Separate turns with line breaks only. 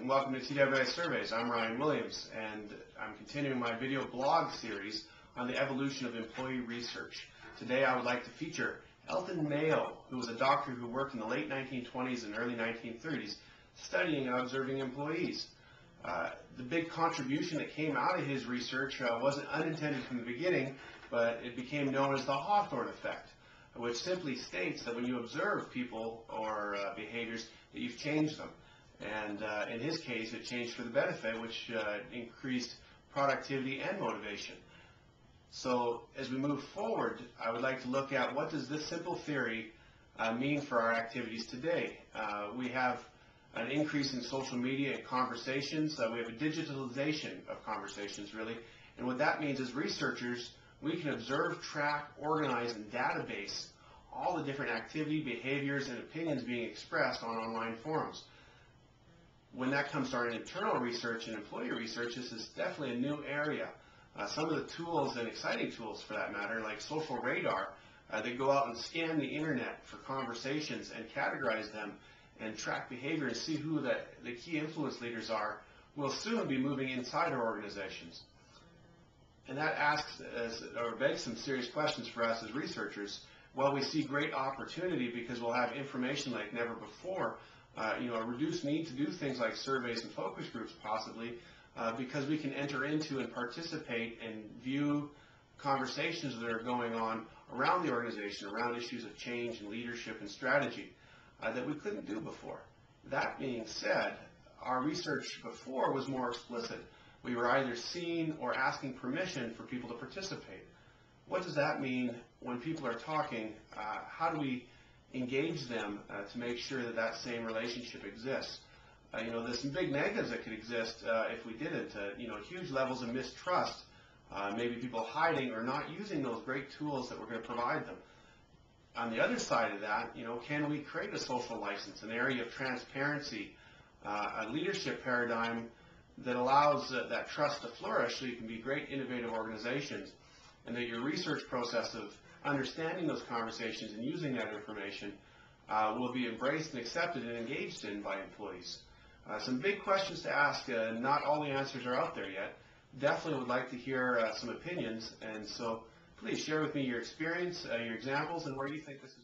and welcome to TWI Surveys. I'm Ryan Williams, and I'm continuing my video blog series on the evolution of employee research. Today I would like to feature Elton Mayo, who was a doctor who worked in the late 1920s and early 1930s studying and observing employees. The big contribution that came out of his research wasn't unintended from the beginning, but it became known as the Hawthorne effect, which simply states that when you observe people or behaviors, that you've changed them. And in his case, it changed for the benefit, which increased productivity and motivation. So as we move forward, I would like to look at what does this simple theory mean for our activities today. We have an increase in social media and conversations. We have a digitalization of conversations, really. And what that means is researchers, we can observe, track, organize, and database all the different activity, behaviors, and opinions being expressed on online forums. When that comes to our internal research and employee research, this is definitely a new area. Some of the tools, and exciting tools for that matter, like social radar, they go out and scan the internet for conversations and categorize them and track behavior and see who the key influence leaders are, will soon be moving inside our organizations. And that asks or begs some serious questions for us as researchers. While we see great opportunity because we'll have information like never before, a reduced need to do things like surveys and focus groups possibly, because we can enter into and participate and view conversations that are going on around the organization, around issues of change and leadership and strategy that we couldn't do before. That being said, our research before was more explicit. We were either seeing or asking permission for people to participate. What does that mean when people are talking? How do we engage them to make sure that that same relationship exists? There's some big negatives that could exist if we didn't. Huge levels of mistrust, maybe people hiding or not using those great tools that we're going to provide them. On the other side of that, can we create a social license, an area of transparency, a leadership paradigm that allows that trust to flourish so you can be great innovative organizations, and that your research process of understanding those conversations and using that information will be embraced and accepted and engaged in by employees. Some big questions to ask. Not all the answers are out there yet. Definitely would like to hear some opinions, and so please share with me your experience, your examples, and where you think this is